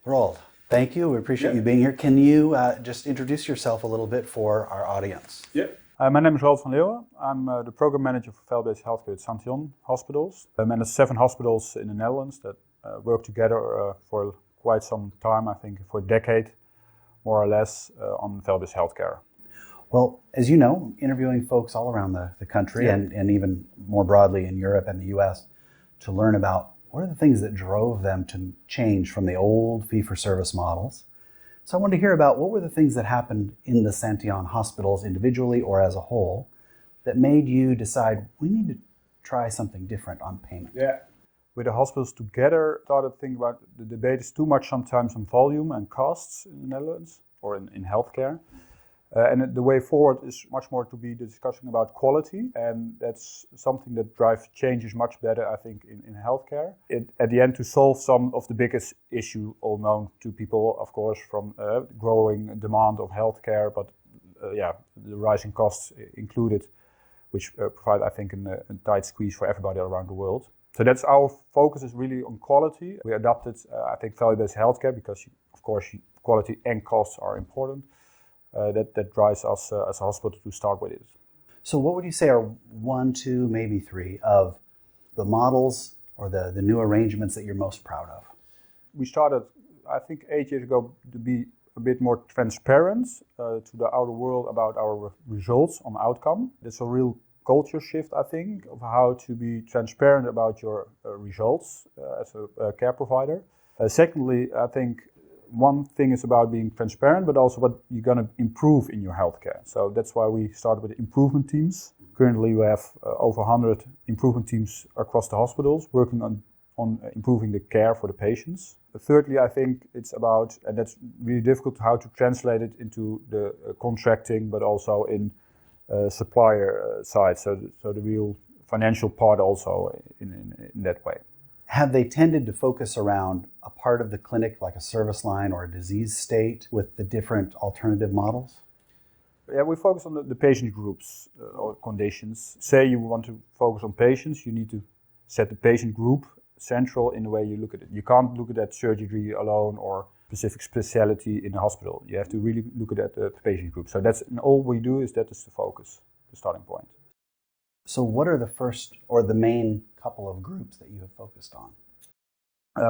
Roald, thank you. We appreciate you being here. Can you just introduce yourself a little bit for our audience? Yeah. My name is Roald van Leeuwen. I'm the program manager for value-based healthcare at Santeon Hospitals. And there's 7 hospitals in the Netherlands that work together for quite some time, I think for a decade, more or less, on value-based healthcare. Well, as you know, interviewing folks all around the country and even more broadly in Europe and the US to learn about what are the things that drove them to change from the old fee-for-service models. So I wanted to hear about what were the things that happened in the Santeon hospitals individually or as a whole that made you decide we need to try something different on payment. Yeah. With the hospitals together, started thinking about the debate is too much sometimes on volume and costs in the Netherlands or in healthcare. And the way forward is much more to be discussing about quality, and that's something that drives changes much better, I think, in healthcare. At the end, to solve some of the biggest issue, all known to people, of course, from growing demand of healthcare, but the rising costs included, which provide, I think, a tight squeeze for everybody around the world. So that's our focus is really on quality. We adopted, I think, value-based healthcare because, of course, quality and costs are important. That drives us as a hospital to start with it. So what would you say are 1, 2, maybe 3 of the models or the new arrangements that you're most proud of? We started, I think, 8 years ago to be a bit more transparent to the outer world about our results on outcome. It's a real culture shift, I think, of how to be transparent about your results as a care provider. Secondly, I think one thing is about being transparent, but also what you're going to improve in your healthcare. So that's why we started with improvement teams. Currently, we have over 100 improvement teams across the hospitals working on improving the care for the patients. Thirdly, I think it's about, and that's really difficult, how to translate it into the contracting, but also in supplier side. So the real financial part also in that way. Have they tended to focus around a part of the clinic, like a service line or a disease state, with the different alternative models? Yeah, we focus on the patient groups or conditions. Say you want to focus on patients, you need to set the patient group central in the way you look at it. You can't look at that surgery alone or specific specialty in the hospital. You have to really look at the patient group. So that's and all we do is that is the focus, the starting point. So what are the first or the main couple of groups that you have focused on?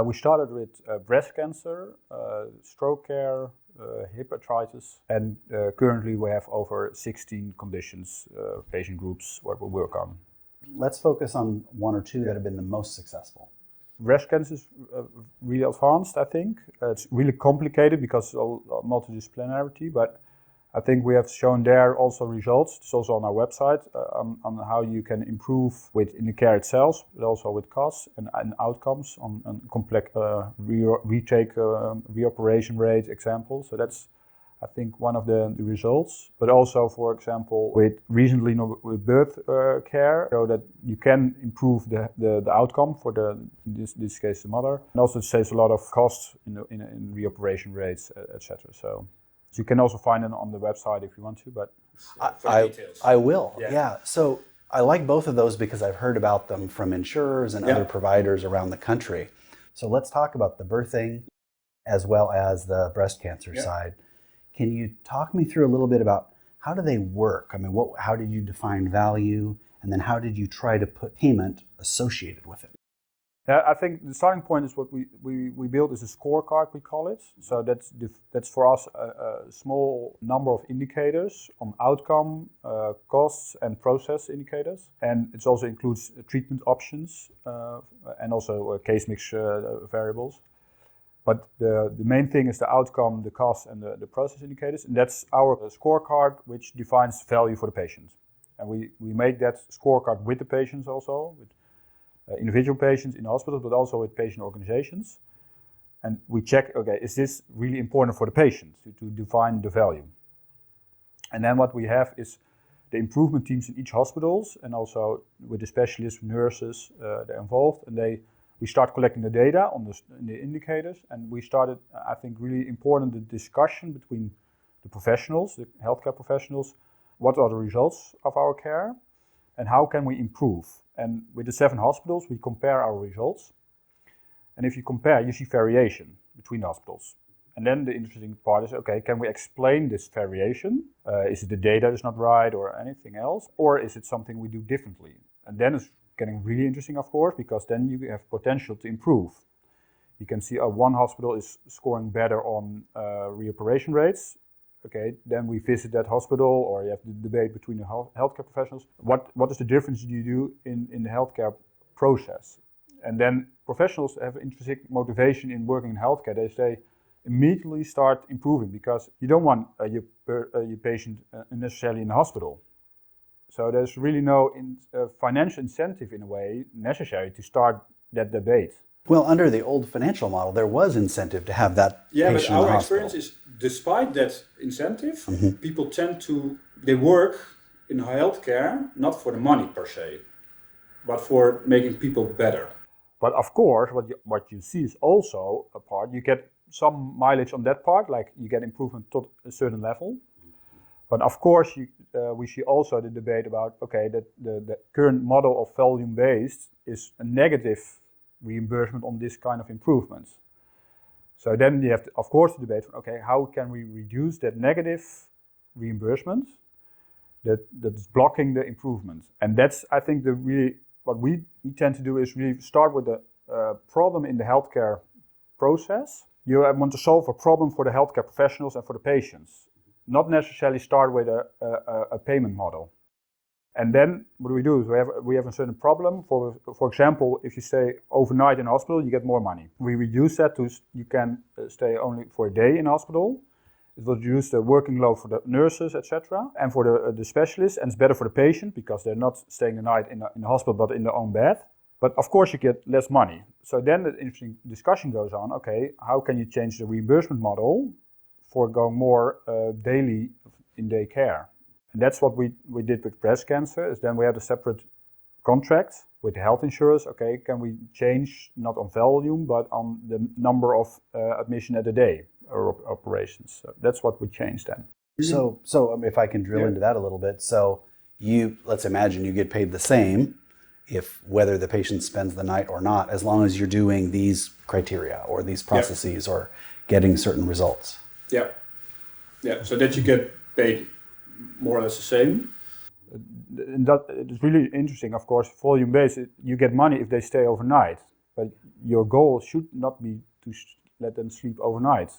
We started with breast cancer, stroke care, hepatitis, and currently we have over 16 conditions, patient groups what we work on. Let's focus on 1 or 2 that have been the most successful. Breast cancer is really advanced, I think. It's really complicated because of multidisciplinarity, but I think we have shown there also results. It's also on our website on how you can improve in the care itself, but also with costs and outcomes on complex retake, reoperation rate examples. So that's, I think, one of the results. But also, for example, with recently with birth care, so that you can improve the outcome for in this case the mother, and also it saves a lot of costs in reoperation rates, etc. So you can also find it on the website if you want to, but I will. Yeah. So I like both of those because I've heard about them from insurers and other providers around the country. So let's talk about the birthing as well as the breast cancer side. Can you talk me through a little bit about how do they work? I mean, how did you define value, and then how did you try to put payment associated with it? Yeah, I think the starting point is what we built is a scorecard, we call it. So that's for us a small number of indicators on outcome, costs, and process indicators. And it also includes treatment options and also case mix variables. But the main thing is the outcome, the cost, and the process indicators. And that's our scorecard, which defines value for the patient. And we make that scorecard with the patients also, with individual patients in hospitals, but also with patient organizations. And we check, okay, is this really important for the patient to define the value? And then what we have is the improvement teams in each hospitals, and also with the specialists, nurses, they're involved, and we start collecting the data on the indicators, and we started, I think, really important the discussion between the professionals, the healthcare professionals, what are the results of our care, and how can we improve? And with the 7 hospitals, we compare our results. And if you compare, you see variation. between the hospitals. And then the interesting part is, okay, can we explain this variation? Is it the data is not right or anything else? Or is it something we do differently? And then it's getting really interesting, of course, because then you have potential to improve. You can see one hospital is scoring better on reoperation rates. Okay, then we visit that hospital, or you have the debate between the healthcare professionals. What is the difference you do in the healthcare process? And then professionals have intrinsic motivation in working in healthcare. They immediately start improving because you don't want your patient necessarily in the hospital. So there's really no financial incentive in a way necessary to start that debate. Well, under the old financial model, there was incentive to have that patient in the hospital. Yeah, but our experience is, despite that incentive, people they work in healthcare not for the money per se, but for making people better. But of course, what you see is also a part, you get some mileage on that part, like you get improvement to a certain level. But of course, we see also the debate about, okay, that the current model of volume-based is a negative reimbursement on this kind of improvements. So then you have, of course, the debate, okay, how can we reduce that negative reimbursement that is blocking the improvement? And that's, I think, what we tend to do is really start with the problem in the healthcare process. You want to solve a problem for the healthcare professionals and for the patients, not necessarily start with a payment model. And then what we do is we have a certain problem. For example, if you stay overnight in hospital, you get more money. We reduce that to you can stay only for a day in hospital. It will reduce the working load for the nurses, etc., and for the specialists, and it's better for the patient because they're not staying the night in the hospital but in their own bed. But of course, you get less money. So then the interesting discussion goes on. Okay, how can you change the reimbursement model for going more daily in day care? And that's what we did with breast cancer, is then we had a separate contract with the health insurers. Okay, can we change not on volume, but on the number of admission at a day or operations? So that's what we changed then. So if I can drill into that a little bit. So let's imagine you get paid the same whether the patient spends the night or not, as long as you're doing these criteria or these processes or getting certain results. Yeah. So that you get paid more or less the same. It's really interesting, of course, volume-based, you get money if they stay overnight, but your goal should not be to let them sleep overnight.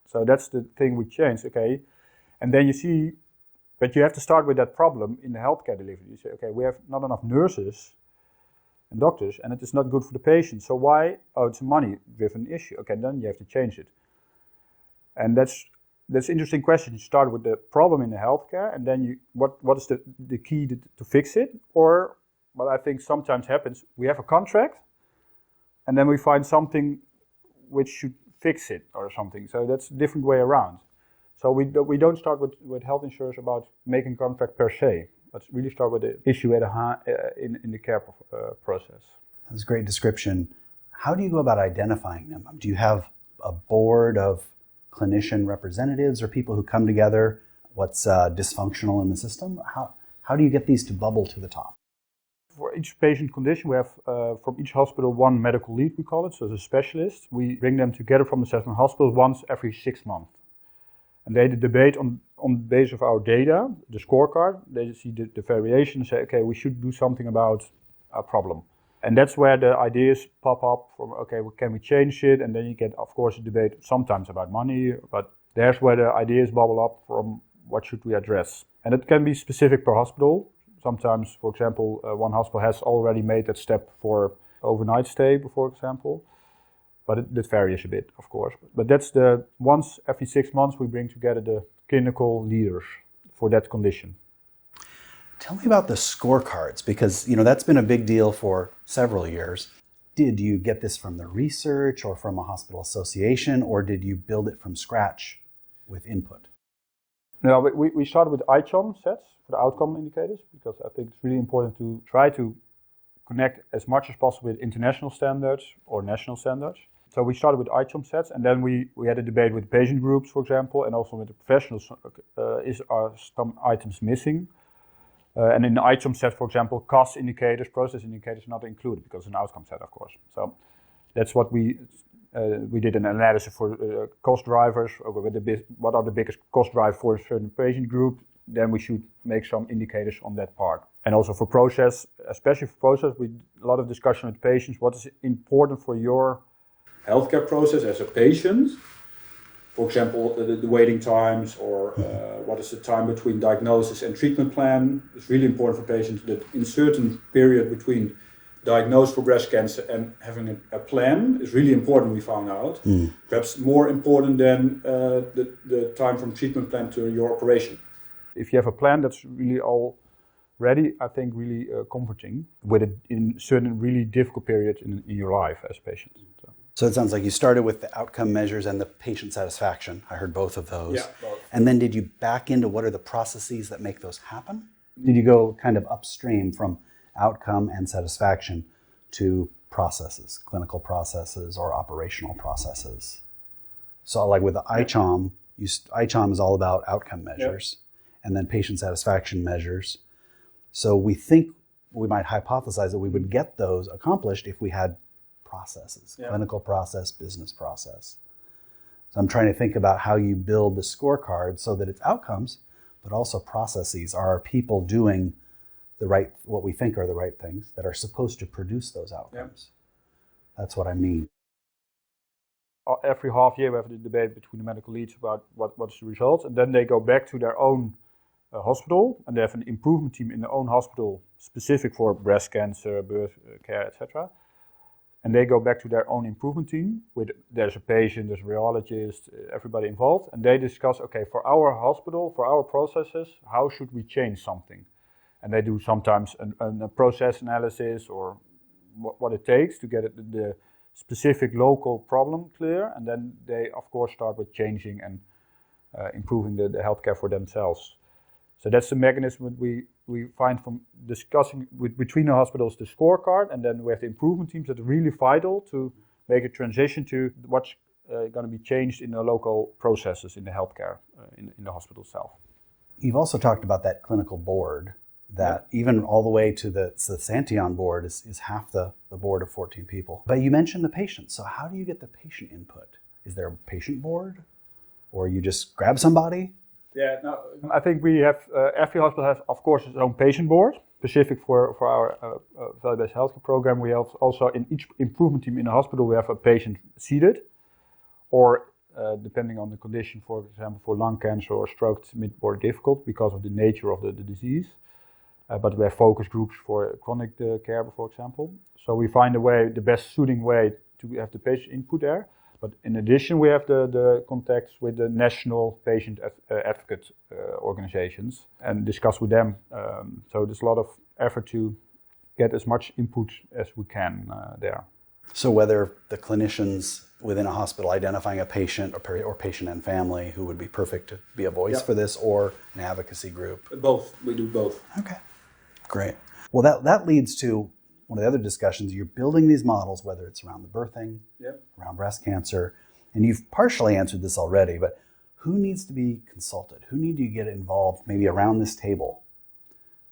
So that's the thing we changed, okay? And then you see, but you have to start with that problem in the healthcare delivery. You say, okay, we have not enough nurses and doctors, and it is not good for the patient. So why? Oh, it's a money-driven issue. Okay, then you have to change it. And that's an interesting question. You start with the problem in the healthcare, and then what is the key to fix it? Or what I think sometimes happens, we have a contract, and then we find something which should fix it or something. So that's a different way around. So we don't start with health insurers about making contract per se, but really start with the issue in the care process. That's a great description. How do you go about identifying them? Do you have a board of clinician representatives or people who come together? What's dysfunctional in the system? How do you get these to bubble to the top? For each patient condition, we have from each hospital one medical lead, we call it, so as a specialist. We bring them together from the Santeon Hospital once every 6 months. And they debate on the basis of our data, the scorecard. They see the variation and say, okay, we should do something about our problem. And that's where the ideas pop up from, okay, well, can we change it? And then you get, of course, a debate sometimes about money, but there's where the ideas bubble up from what should we address. And it can be specific per hospital. Sometimes, for example, one hospital has already made that step for overnight stay, for example. But it varies a bit, of course. But that's once every 6 months we bring together the clinical leaders for that condition. Tell me about the scorecards, because that's been a big deal for several years. Did you get this from the research or from a hospital association, or did you build it from scratch with input? No, we started with ICHOM sets for the outcome indicators, because I think it's really important to try to connect as much as possible with international standards or national standards. So we started with ICHOM sets, and then we had a debate with patient groups, for example, and also with the professionals. Are some items missing? And in the ICHOM set, for example, cost indicators, process indicators not included because it's an outcome set, of course. So that's what we We did an analysis for cost drivers. What are the biggest cost drivers for a certain patient group? Then we should make some indicators on that part. And also for process, especially for process, a lot of discussion with patients. What is important for your healthcare process as a patient? For example, the waiting times, or what is the time between diagnosis and treatment plan? It's really important for patients that in certain period between diagnosed for breast cancer and having a plan is really important, we found out. Perhaps more important than the time from treatment plan to your operation. If you have a plan that's really all ready, I think really comforting with it in certain really difficult periods in your life as a patient. So it sounds like you started with the outcome measures and the patient satisfaction. I heard both of those. Yeah, both. And then did you back into what are the processes that make those happen? Did you go kind of upstream from outcome and satisfaction to processes, clinical processes or operational processes? So like with the ICHOM, ICHOM is all about outcome measures and then patient satisfaction measures. So we might hypothesize that we would get those accomplished if we had processes, clinical process, business process. So I'm trying to think about how you build the scorecard so that it's outcomes, but also processes. Are people doing what we think are the right things that are supposed to produce those outcomes? That's what I mean. Every half year we have the debate between the medical leads about what's the results, and then they go back to their own hospital, and they have an improvement team in their own hospital specific for breast cancer, birth care, etc. And they go back to their own improvement team. There's a patient, there's a radiologist, everybody involved, and they discuss, okay, for our hospital, for our processes, how should we change something? And they do sometimes a process analysis or what it takes to get the specific local problem clear, and then they, of course, start with changing and improving the healthcare for themselves. So that's the mechanism we find from discussing between the hospitals the scorecard, and then we have the improvement teams that are really vital to make a transition to what's going to be changed in the local processes in the healthcare in the hospital itself. You've also talked about that clinical board that even all the way to the Santeon board is half the board of 14 people. But you mentioned the patient. So how do you get the patient input? Is there a patient board, or you just grab somebody? Yeah, no, I think we have, every hospital has, of course, its own patient board, specific for our value-based healthcare program. We have also, in each improvement team in the hospital, we have a patient seated, or depending on the condition, for example, for lung cancer or stroke, it's a bit more difficult because of the nature of the disease. But we have focus groups for chronic care, for example. So we find the best suiting way to have the patient input there. But in addition, we have the contacts with the national patient advocate organizations and discuss with them. So there's a lot of effort to get as much input as we can there. So whether the clinicians within a hospital identifying a patient or patient and family who would be perfect to be a voice for this, or an advocacy group? Both. We do both. Okay, great. Well, that leads to one of the other discussions. You're building these models, whether it's around the birthing, around breast cancer, and you've partially answered this already, but who needs to be consulted? Who need you get involved maybe around this table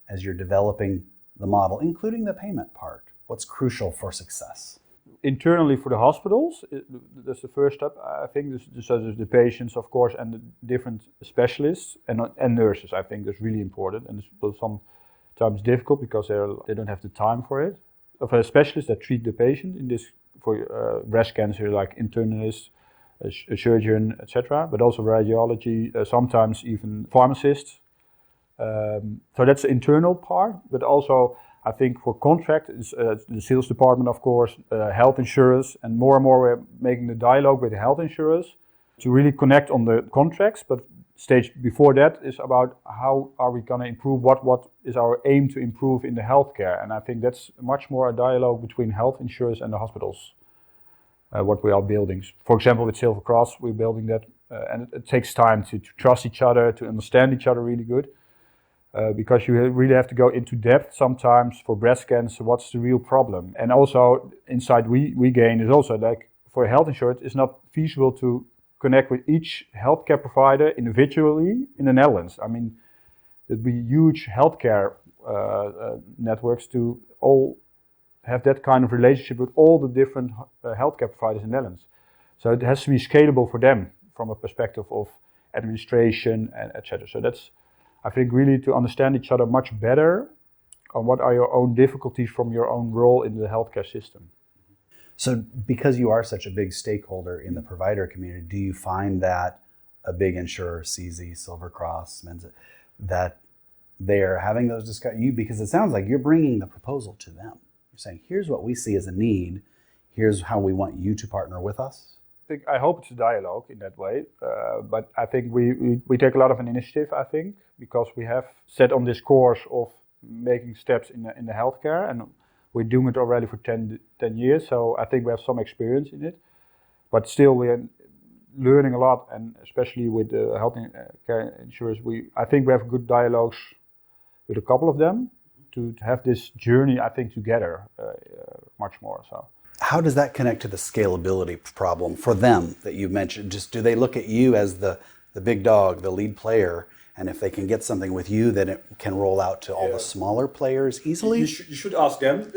as you're developing the model, including the payment part? What's crucial for success? Internally for the hospitals, that's the first step. I think there's the patients, of course, and the different specialists and nurses. I think that's really important, and it's sometimes difficult because they don't have the time for it. Of a specialist that treat the patient in this for breast cancer, like internist, a surgeon, etc. But also radiology, sometimes even pharmacists. So that's the internal part. But also, I think for contract, is the sales department, of course, health insurers, and more we're making the dialogue with the health insurers to really connect on the contracts. But stage before that is about how are we going to improve, what is our aim to improve in the healthcare. And I think that's much more a dialogue between health insurers and the hospitals, what we are building. For example, with Silver Cross, we're building that, and it takes time to trust each other, to understand each other really good. Because you really have to go into depth sometimes for breast cancer, what's the real problem. And also, insight we gain is also like for health insurance, it's not feasible to connect with each healthcare provider individually in the Netherlands. I mean, there'd be huge healthcare networks to all have that kind of relationship with all the different healthcare providers in the Netherlands. So it has to be scalable for them from a perspective of administration and etc. So that's, I think, really to understand each other much better on what are your own difficulties from your own role in the healthcare system. So because you are such a big stakeholder in the provider community, do you find that a big insurer, CZ, Silver Cross, that they are having those discussions? Because it sounds like you're bringing the proposal to them. You're saying, here's what we see as a need. Here's how we want you to partner with us. I hope it's a dialogue in that way, but I think we take a lot of an initiative, I think, because we have set on this course of making steps in the healthcare, and we're doing it already for 10 years, so I think we have some experience in it, but still we are learning a lot, and especially with the healthcare insurers, I think we have good dialogues with a couple of them to have this journey, I think, together much more so. How does that connect to the scalability problem for them that you mentioned? Just do they look at you as the big dog, the lead player, and if they can get something with you, then it can roll out to all the smaller players easily? You should ask them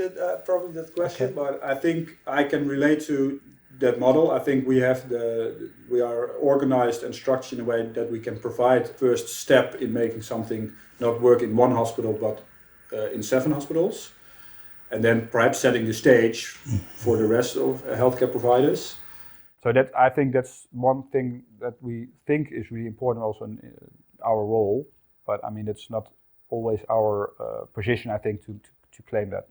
probably that question, okay. But I think I can relate to that model. I think we are organized and structured in a way that we can provide first step in making something not work in one hospital, but in 7 hospitals. And then perhaps setting the stage for the rest of healthcare providers. So that, I think that's one thing that we think is really important also in our role, but I mean, it's not always our position, I think, to claim that.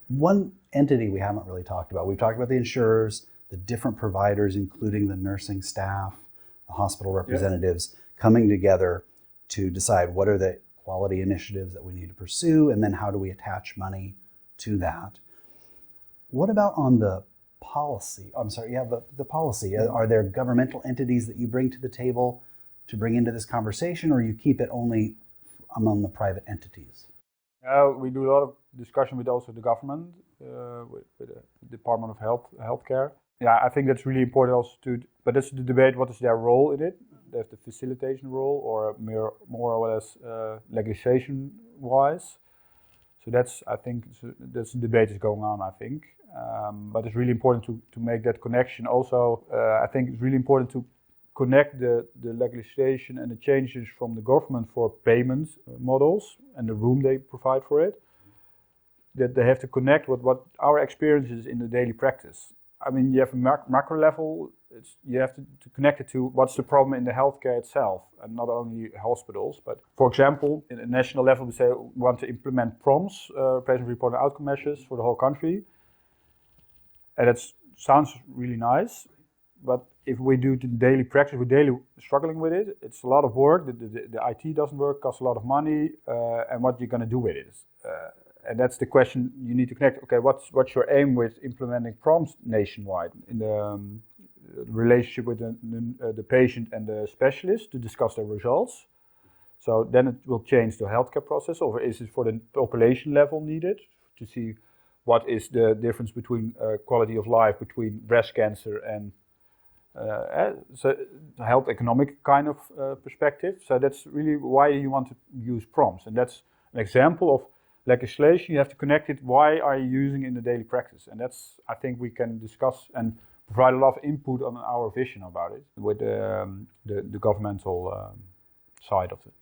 One entity we haven't really talked about, we've talked about the insurers, the different providers, including the nursing staff, the hospital representatives, coming together to decide what are the quality initiatives that we need to pursue, and then how do we attach money to that. What about on the policy? I'm sorry, the policy. Are there governmental entities that you bring to the table to bring into this conversation, or you keep it only among the private entities? We do a lot of discussion with also the government, with the Department of Healthcare. Yeah, I think that's really important also but that's the debate, what is their role in it? They have the facilitation role, or more or less legislation-wise. So that's, I think, that's the debate is going on, I think. But it's really important to make that connection. Also, I think it's really important to connect the legislation and the changes from the government for payment models and the room they provide for it, that they have to connect with what our experience is in the daily practice. I mean, you have a macro level, you have to connect it to what's the problem in the healthcare itself, and not only hospitals. But for example, in a national level, we say we want to implement PROMs, patient reported outcome measures, for the whole country. And it sounds really nice, but if we do the daily practice, we're daily struggling with it. It's a lot of work, the IT doesn't work, costs a lot of money, and what you're going to do with it. And that's the question you need to connect. Okay, what's your aim with implementing PROMs nationwide? In the relationship with the patient and the specialist to discuss their results. So then it will change the healthcare process, or is it for the population level needed to see what is the difference between quality of life between breast cancer and so health economic kind of perspective. So that's really why you want to use PROMs, and that's an example of legislation. You have to connect it. Why are you using it in the daily practice? And that's, I think, we can discuss and provide a lot of input on our vision about it with the governmental side of it.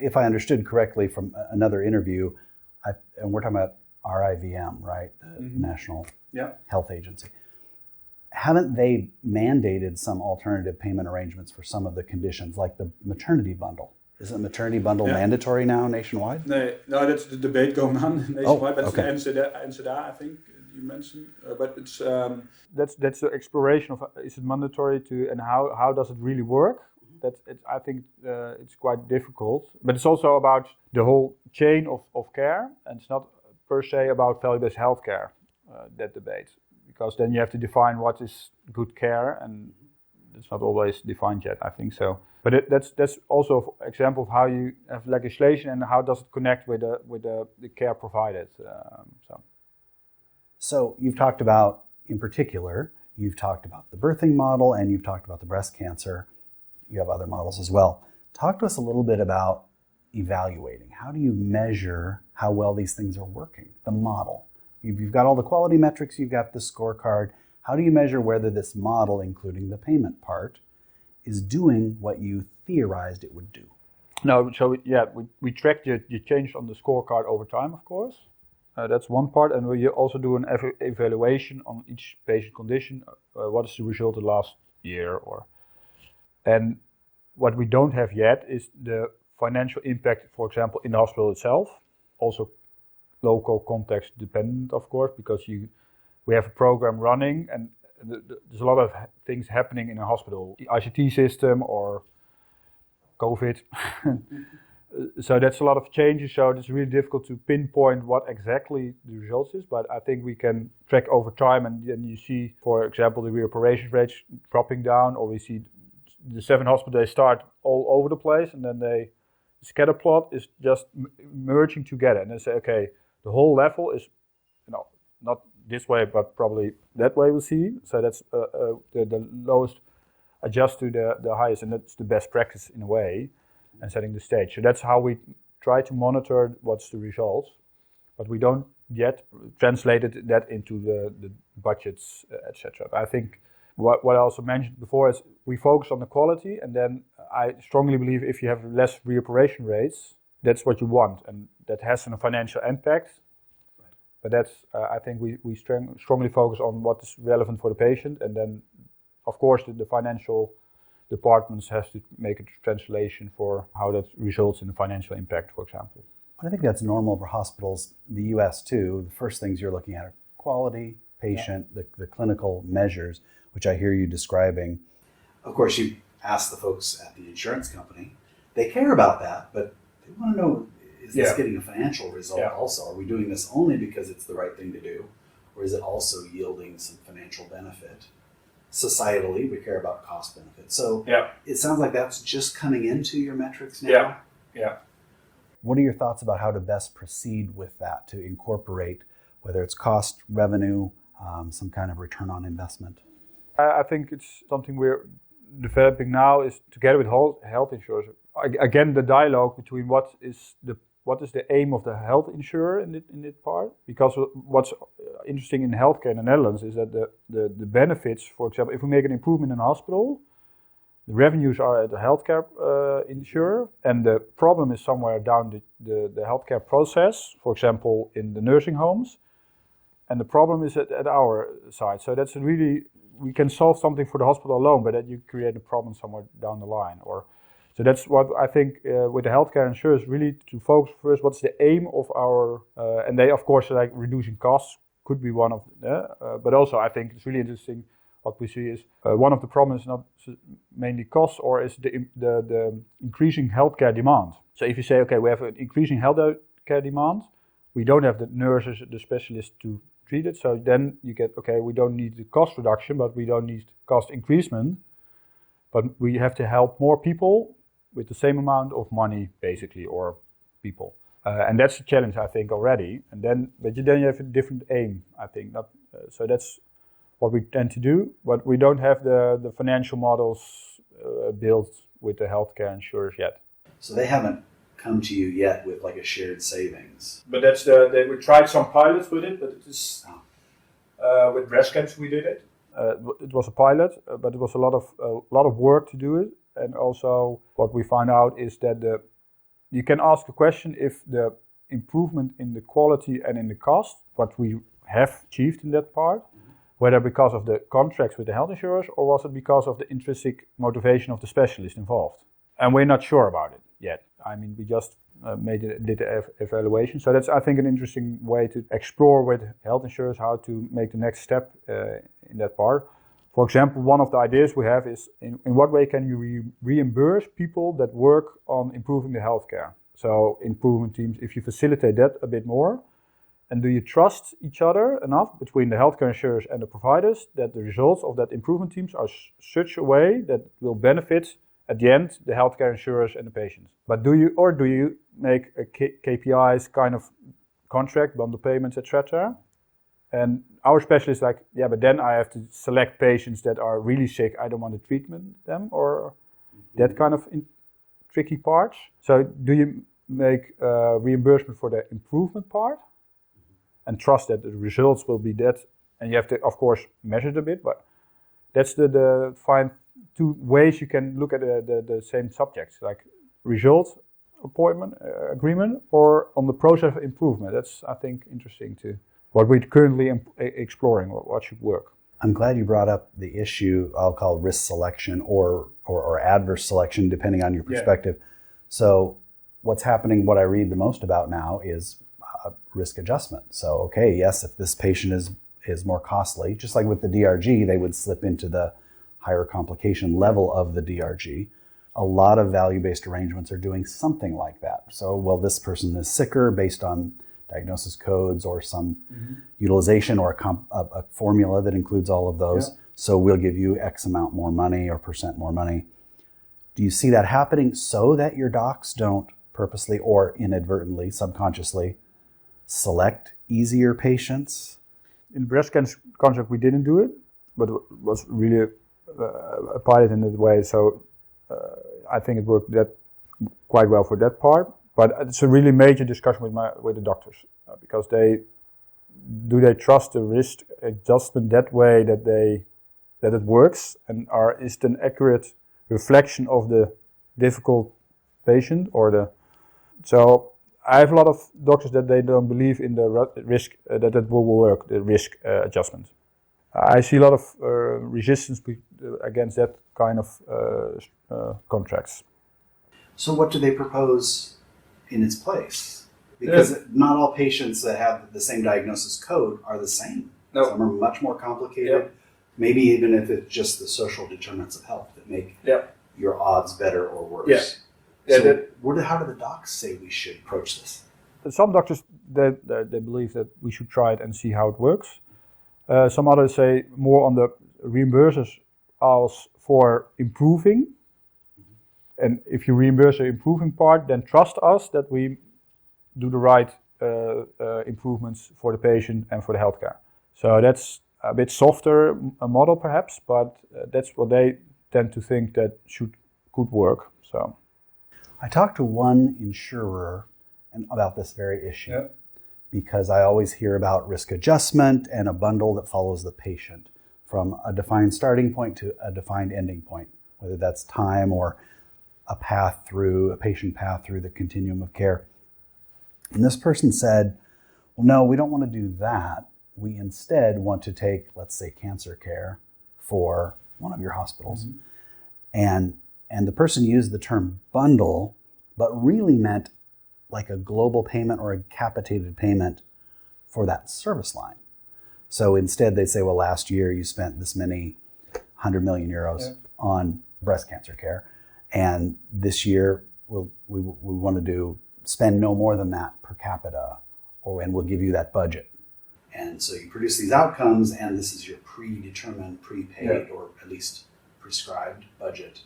If I understood correctly from another interview, and we're talking about RIVM, right? The National Health Agency. Haven't they mandated some alternative payment arrangements for some of the conditions, like the maternity bundle? Isn't the maternity bundle mandatory now nationwide? No, that's the debate going on nationwide. But it's the NZA, I think you mentioned. But it's that's the exploration of is it mandatory to, and how does it really work? I think it's quite difficult. But it's also about the whole chain of care, and it's not per se about value-based healthcare, that debate. Because then you have to define what is good care, and it's not always defined yet, I think so. But that's also an example of how you have legislation and how does it connect with the care provided. So you've talked about, in particular, you've talked about the birthing model and you've talked about the breast cancer. You have other models as well. Talk to us a little bit about evaluating. How do you measure how well these things are working? The model. You've got all the quality metrics, you've got the scorecard. How do you measure whether this model, including the payment part, is doing what you theorized it would do? No, so we track your change on the scorecard over time, of course. That's one part, and we also do an evaluation on each patient condition. What is the result of the last year, and what we don't have yet is the financial impact, for example, in the hospital itself. Also, local context dependent, of course, because we have a program running, and there's a lot of things happening in a hospital, the ICT system or COVID. So that's a lot of changes, so it's really difficult to pinpoint what exactly the results is, but I think we can track over time, and then you see, for example, the reoperation rates dropping down, or we see the 7 hospitals, they start all over the place, and then the scatter plot is just merging together, and they say, okay, the whole level is, not this way, but probably that way we'll see, so that's the lowest adjust to the highest, and that's the best practice in a way, and setting the stage. So that's how we try to monitor what's the results, but we don't yet translated that into the budgets, etc. I think what I also mentioned before is we focus on the quality, and then I strongly believe if you have less reoperation rates, that's what you want, and that has a financial impact. Right. But that's I think we strongly focus on what is relevant for the patient, and then of course the financial departments has to make a translation for how that results in the financial impact, for example. I think that's normal for hospitals, the US too. The first things you're looking at are quality, patient, the clinical measures, which I hear you describing. Of course, you ask the folks at the insurance company. They care about that, but they want to know, is this getting a financial result also? Are we doing this only because it's the right thing to do? Or is it also yielding some financial benefit? Societally, we care about cost benefit. So it sounds like that's just coming into your metrics now. Yeah. What are your thoughts about how to best proceed with that, to incorporate whether it's cost, revenue, some kind of return on investment? I think it's something we're developing now, is together with health insurers. Again, the dialogue between what is the aim of the health insurer in that part, because what's interesting in healthcare in the Netherlands is that the benefits, for example, if we make an improvement in a hospital, the revenues are at the healthcare insurer, and the problem is somewhere down the healthcare process, for example, in the nursing homes, and the problem is at our side. So that's really, we can solve something for the hospital alone, but then you create a problem somewhere down the line. So that's what I think with the healthcare insurers, really to focus first, what's the aim of our, and they of course like reducing costs could be one of them, but also I think it's really interesting what we see is one of the problems is not mainly costs, or is the increasing healthcare demand. So if you say, okay, we have an increasing healthcare demand, we don't have the nurses, the specialists to treat it, so then you get, okay, we don't need the cost reduction, but we don't need cost increasement, but we have to help more people with the same amount of money, basically, or people. And that's a challenge, I think, already. And then you have a different aim, I think. So that's what we tend to do, but we don't have the financial models built with the healthcare insurers yet. So they haven't come to you yet with like a shared savings. But that's we tried some pilots with it, but it is with breast cancer we did it. It was a pilot, but it was a lot of work to do it. And also what we find out is that you can ask the question if the improvement in the quality and in the cost, what we have achieved in that part, whether because of the contracts with the health insurers, or was it because of the intrinsic motivation of the specialist involved? And we're not sure about it yet. I mean, we just did the evaluation. So that's, I think, an interesting way to explore with health insurers how to make the next step in that part. For example, one of the ideas we have is in what way can you reimburse people that work on improving the healthcare? So improvement teams, if you facilitate that a bit more, and do you trust each other enough between the healthcare insurers and the providers that the results of that improvement teams are such a way that will benefit at the end the healthcare insurers and the patients? But do you make a KPIs kind of contract, bundle payments, etc.? And our specialists like, yeah, but then I have to select patients that are really sick. I don't want to treatment them, or that kind of tricky parts. So do you make reimbursement for the improvement part and trust that the results will be that and you have to, of course, measure it a bit, but that's the find two ways you can look at the same subjects, like result appointment agreement or on the process of improvement. That's, I think, interesting to what we're currently exploring, what should work. I'm glad you brought up the issue I'll call risk selection or adverse selection, depending on your perspective. Yeah. So what's happening, what I read the most about now is risk adjustment. So, okay, yes, if this patient is more costly, just like with the DRG, they would slip into the higher complication level of the DRG. A lot of value-based arrangements are doing something like that. So, well, this person is sicker based on diagnosis codes or some utilization or a formula that includes all of those. Yeah. So we'll give you X amount more money or % more money. Do you see that happening so that your docs don't purposely or inadvertently, subconsciously select easier patients? In breast cancer contract, we didn't do it, but it was really a pilot in that way. So I think it worked quite well for that part. But it's a really major discussion with the doctors because they trust the risk adjustment that way that it works and is it an accurate reflection of the difficult patient so I have a lot of doctors that they don't believe in the risk that it will work, the risk adjustment. I see a lot of resistance against that kind of contracts. So what do they propose in its place? Because not all patients that have the same diagnosis code are the same. No. Some are much more complicated. Yep. Maybe even if it's just the social determinants of health that make your odds better or worse. Yeah. So how do the docs say we should approach this? Some doctors, they believe that we should try it and see how it works. Some others say more on the reimbursers as for improving. And if you reimburse the improving part, then trust us that we do the right improvements for the patient and for the healthcare. So that's a bit softer a model perhaps, but that's what they tend to think that could work. So I talked to one insurer about this very issue because I always hear about risk adjustment and a bundle that follows the patient from a defined starting point to a defined ending point, whether that's time or a patient path through the continuum of care. And this person said, well, no, we don't want to do that. We instead want to take, let's say, cancer care for one of your hospitals. Mm-hmm. And the person used the term bundle, but really meant like a global payment or a capitated payment for that service line. So instead they'd say, well, last year you spent this many 100 million euros on breast cancer care. And this year we want to spend no more than that per capita, and we'll give you that budget. And so you produce these outcomes, and this is your predetermined, prepaid, or at least prescribed budget.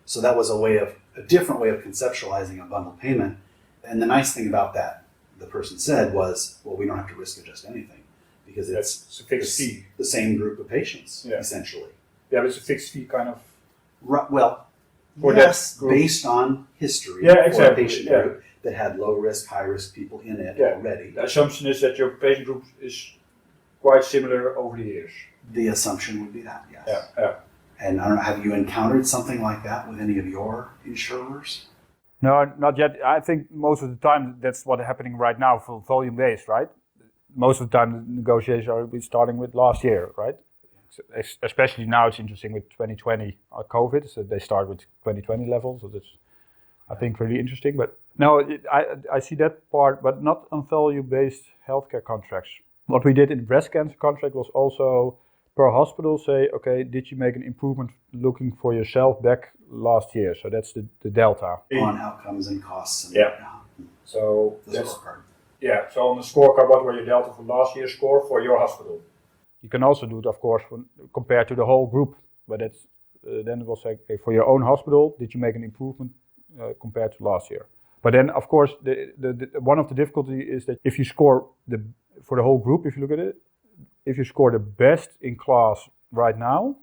So that was a different way of conceptualizing a bundle payment. And the nice thing about that, the person said, was, well, we don't have to risk adjust anything because it's a fixed fee. The same group of patients, essentially. Yeah, but it's a fixed fee kind of. Well, yes, based on history for a patient group that had low risk, high risk people in it already. The assumption is that your patient group is quite similar over the years. The assumption would be that, yes. Yeah. And I don't know, have you encountered something like that with any of your insurers? No, not yet. I think most of the time that's what's happening right now for volume-based, right? Most of the time the negotiations are starting with last year, right? Especially now it's interesting with 2020 COVID, so they start with 2020 levels, so that's, I think, really interesting. But no, I see that part, but not on value-based healthcare contracts. What we did in the breast cancer contract was also per hospital say, okay, did you make an improvement looking for yourself back last year? So that's the delta. On outcomes and costs. So the scorecard. Yeah, so on the scorecard, what were your delta for last year's score for your hospital? You can also do it, of course, compared to the whole group. But it's, then it will say, okay, for your own hospital, did you make an improvement compared to last year? But then, of course, the one of the difficulty is that if you score for the whole group, if you look at it, if you score the best in class right now,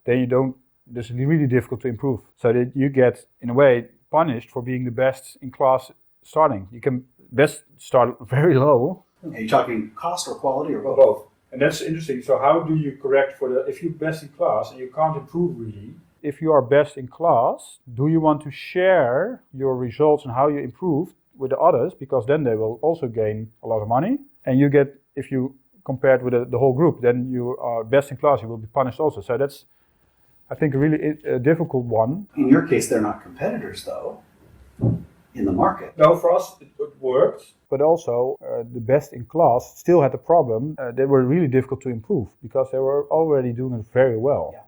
then it's really difficult to improve. So that you get, in a way, punished for being the best in class starting. You can best start very low. Are you talking cost or quality or both? And that's interesting. So how do you correct if you're best in class and you can't improve really? If you are best in class, do you want to share your results and how you improved with the others? Because then they will also gain a lot of money. And you get, if you compared with the whole group, then you are best in class, you will be punished also. So that's, I think, a really difficult one. In your case, they're not competitors, though, in the market. No, for us it worked. But also, the best in class still had the problem. They were really difficult to improve because they were already doing it very well. Yeah.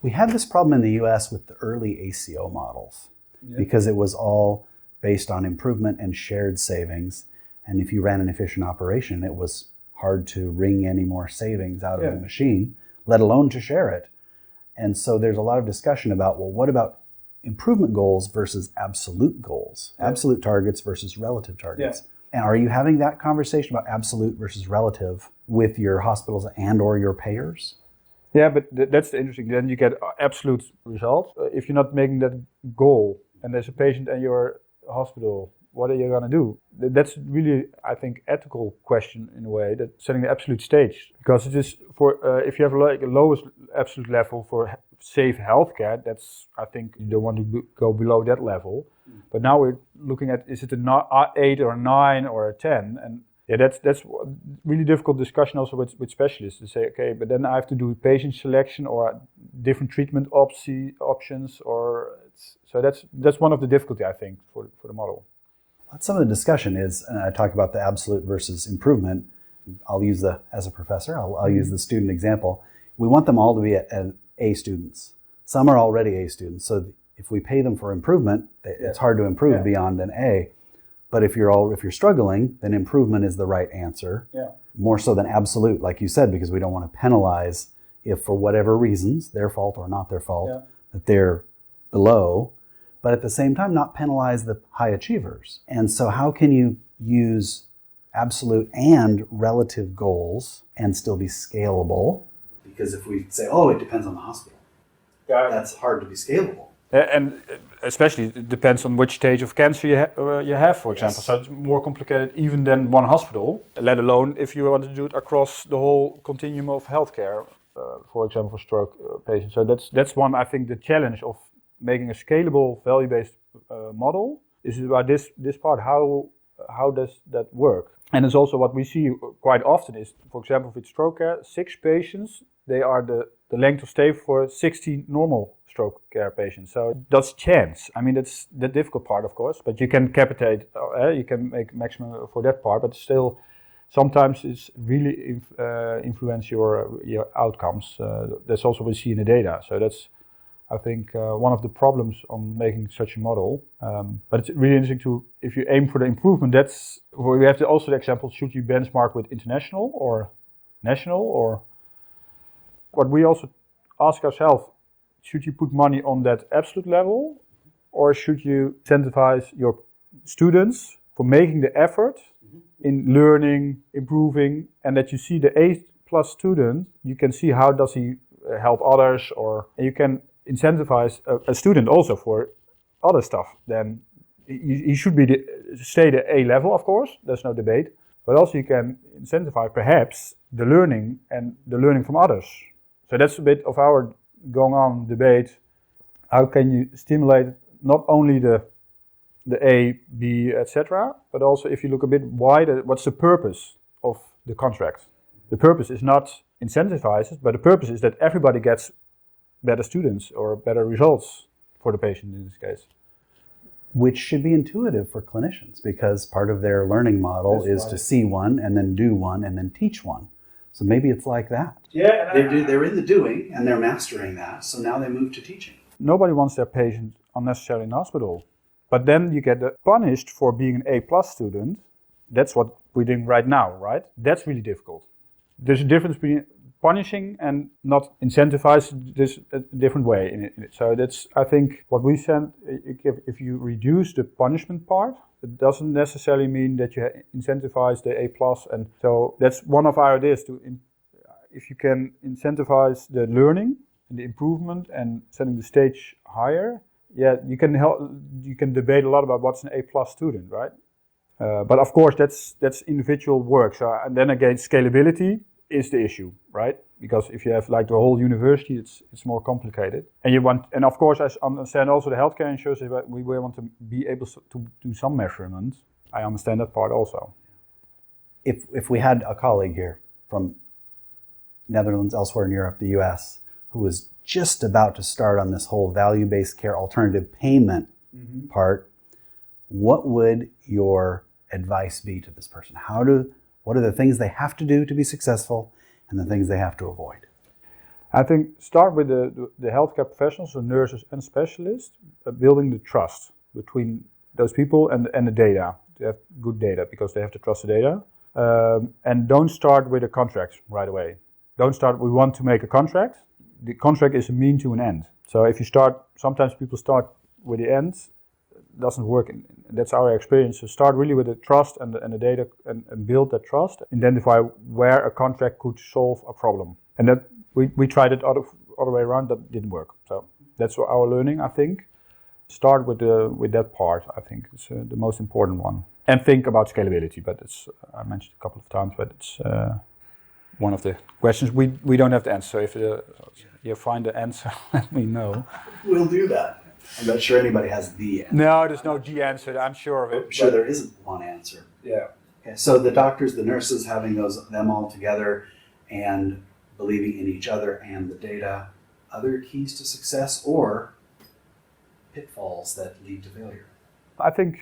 We had this problem in the US with the early ACO models because it was all based on improvement and shared savings. And if you ran an efficient operation, it was hard to wring any more savings out of the machine, let alone to share it. And so there's a lot of discussion about, well, what about improvement goals versus absolute goals, absolute targets versus relative targets? And are you having that conversation about absolute versus relative with your hospitals and or your payers? Yeah, but that's the interesting. Then you get absolute results. If you're not making that goal and there's a patient at your hospital, what are you going to do? That's really, I think, ethical question in a way, that setting the absolute stage. Because it is for, if you have like a lowest absolute level for safe healthcare, that's, I think you don't want to go below that level. But now we're looking at, is it an 8 or a 9 or a 10? And yeah, that's really difficult discussion also with specialists to say, okay, but then I have to do patient selection or different treatment options, or so that's one of the difficulty, I think, for the model. Some of the discussion is, and I talk about the absolute versus improvement. I'll use as a professor, I'll use the student example. We want them all to be at A students. Some are already A students, so if we pay them for improvement, it's hard to improve beyond an A. But if you're struggling, then improvement is the right answer. Yeah. More so than absolute, like you said, because we don't want to penalize if for whatever reasons, their fault or not their fault, that they're below, but at the same time not penalize the high achievers. And so how can you use absolute and relative goals and still be scalable? Because if we say, oh, it depends on the hospital, that's hard to be scalable. And especially it depends on which stage of cancer you have, for example. So it's more complicated even than one hospital, let alone if you want to do it across the whole continuum of healthcare, for example, for stroke patients. So that's one, I think, the challenge of making a scalable, value-based model is about this part. How does that work? And it's also what we see quite often is, for example, with stroke care, 6 patients, they are the length of stay for 60 normal stroke care patients. So that's chance. I mean, that's the difficult part, of course, but you can capitate, you can make maximum for that part, but still sometimes it's really influence your outcomes. That's also what we see in the data. So that's, I think, one of the problems on making such a model. But it's really interesting if you aim for the improvement, that's where we have also the example, should you benchmark with international or national, or what we also ask ourselves, should you put money on that absolute level, or should you incentivize your students for making the effort in learning, improving, and that you see the A+ student, you can see how does he help others, and you can incentivize a student also for other stuff. Then he should stay the A level, of course, there's no debate, but also you can incentivize perhaps the learning and the learning from others. So that's a bit of our going on debate. How can you stimulate not only the A, B, etc., but also if you look a bit wider, what's the purpose of the contract? The purpose is not incentivizes, but the purpose is that everybody gets better students or better results for the patient in this case. Which should be intuitive for clinicians, because part of their learning model is to see one and then do one and then teach one. So maybe it's like that. Yeah, they're in the doing and they're mastering that, so now they move to teaching. Nobody wants their patient unnecessarily in hospital. But then you get punished for being an A+ student. That's what we're doing right now, right? That's really difficult. There's a difference between punishing and not incentivize this a different way in it. So that's, I think, what we said, if you reduce the punishment part, it doesn't necessarily mean that you incentivize the A+. And so that's one of our ideas, if you can incentivize the learning and the improvement and setting the stage higher, you can debate a lot about what's an A+ student, right? But of course, that's individual work. So, and then again, scalability. is the issue, right? Because if you have like the whole university, it's more complicated. And of course, I understand also the healthcare insurance, we want to be able to do some measurements. I understand that part also. If we had a colleague here from Netherlands, elsewhere in Europe, the US, who was just about to start on this whole value-based care alternative payment part, what would your advice be to this person? What are the things they have to do to be successful and the things they have to avoid? I think start with the healthcare professionals, so nurses and specialists, building the trust between those people and the data. They have good data because they have to trust the data. And don't start with a contract right away. Don't start, we want to make a contract. The contract is a mean to an end. So if you start, sometimes people start with the end, it doesn't work. That's our experience. So start really with the trust and the data and build that trust. Identify where a contract could solve a problem. And that we tried it other way around, that didn't work. So that's our learning, I think. Start with that part, I think. It's the most important one. And think about scalability, but I mentioned a couple of times, but it's one of the questions we don't have the answer. So if you find the answer, let me know. We'll do that. I'm not sure anybody has the answer. No, there's no the answer. I'm sure of it. I'm sure there isn't one answer. Yeah. Okay, so the doctors, the nurses, having them all together and believing in each other and the data. Other keys to success or pitfalls that lead to failure? I think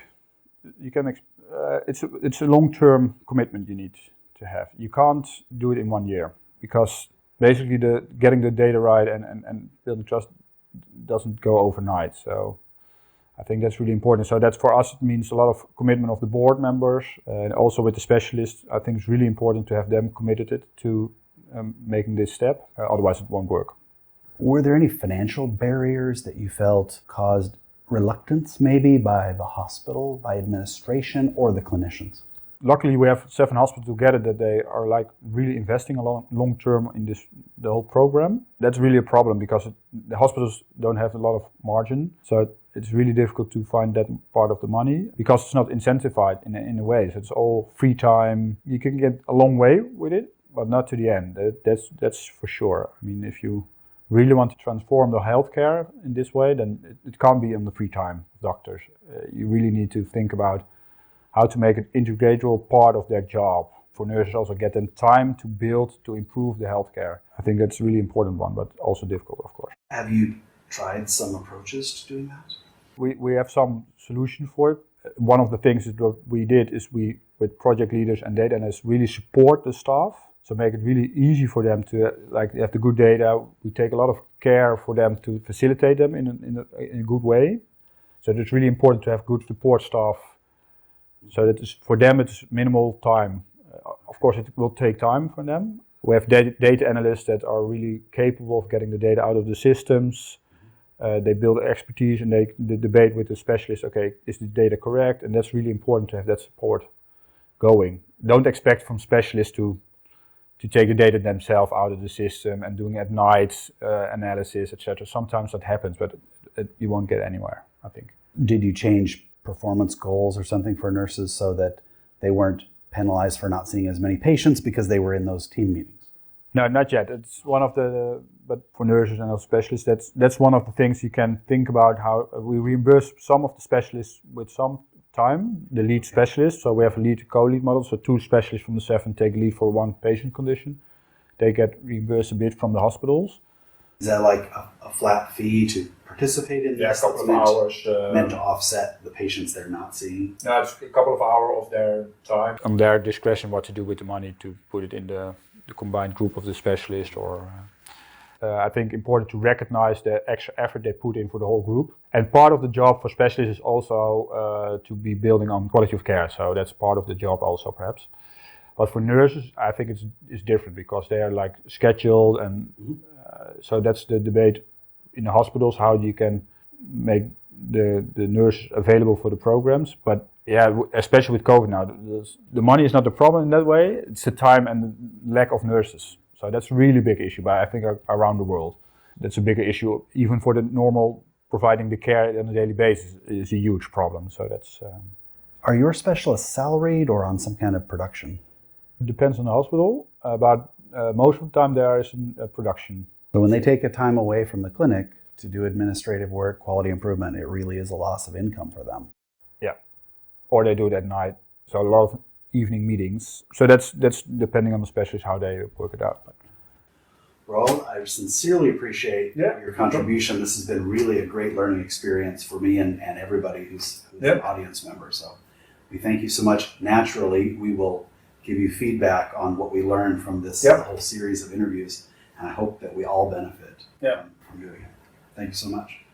you can. It's a long-term commitment you need to have. You can't do it in 1 year because basically getting the data right and building trust doesn't go overnight. So I think that's really important. So that's for us, it means a lot of commitment of the board members and also with the specialists. I think it's really important to have them committed to making this step. Otherwise it won't work. Were there any financial barriers that you felt caused reluctance maybe by the hospital, by administration, or the clinicians? Luckily, we have 7 hospitals together that they are like really investing a long term in the whole program. That's really a problem because the hospitals don't have a lot of margin. So it's really difficult to find that part of the money because it's not incentivized in a way. So it's all free time. You can get a long way with it, but not to the end. That's for sure. I mean, if you really want to transform the healthcare in this way, then it can't be on the free time of doctors. You really need to think about how to make it integral part of their job. For nurses also get them time to build, to improve the healthcare. I think that's a really important one, but also difficult, of course. Have you tried some approaches to doing that? We have some solution for it. One of the things that we did is we, with project leaders and data analysts, really support the staff. So make it really easy for them to have the good data. We take a lot of care for them to facilitate them in a good way. So it's really important to have good support staff. So that is, for them it's minimal time. Of course it will take time for them. We have data analysts that are really capable of getting the data out of the systems. They build expertise and they debate with the specialist, okay, is the data correct? And that's really important to have that support going. Don't expect from specialists to take the data themselves out of the system and doing at night analysis, etc. Sometimes that happens, but you won't get anywhere, I think. Did you change performance goals or something for nurses so that they weren't penalized for not seeing as many patients because they were in those team meetings? No, not yet. It's one of but for nurses and specialists, that's one of the things you can think about, how we reimburse some of the specialists with some time, the lead specialist. So we have a lead co-lead model. So 2 specialists from the 7 take lead for 1 patient condition. They get reimbursed a bit from the hospitals. Is that like a flat fee to participate in this? Yeah, a couple of hours. Meant to offset the patients they're not seeing? No, it's a couple of hours of their time. On their discretion what to do with the money, to put it in the combined group of the specialist or... I think important to recognize the extra effort they put in for the whole group. And part of the job for specialists is also to be building on quality of care. So that's part of the job also perhaps. But for nurses, I think it's different because they are like scheduled and so that's the debate in the hospitals, how you can make the nurses available for the programs. But yeah, especially with COVID now, the money is not the problem in that way. It's the time and the lack of nurses. So that's a really big issue, but I think around the world. That's a bigger issue, even for the normal providing the care on a daily basis is a huge problem. So that's... Are your specialists salaried or on some kind of production? It depends on the hospital, but most of the time there is a production. So when they take a time away from the clinic to do administrative work, quality improvement, it really is a loss of income for them. Yeah, or they do it at night. So a lot of evening meetings. So that's depending on the specialist how they work it out. Roald, I sincerely appreciate your contribution. This has been really a great learning experience for me and everybody who's an audience member. So we thank you so much. Naturally, we will give you feedback on what we learned from this whole series of interviews, and I hope that we all benefit from doing it. Thank you so much.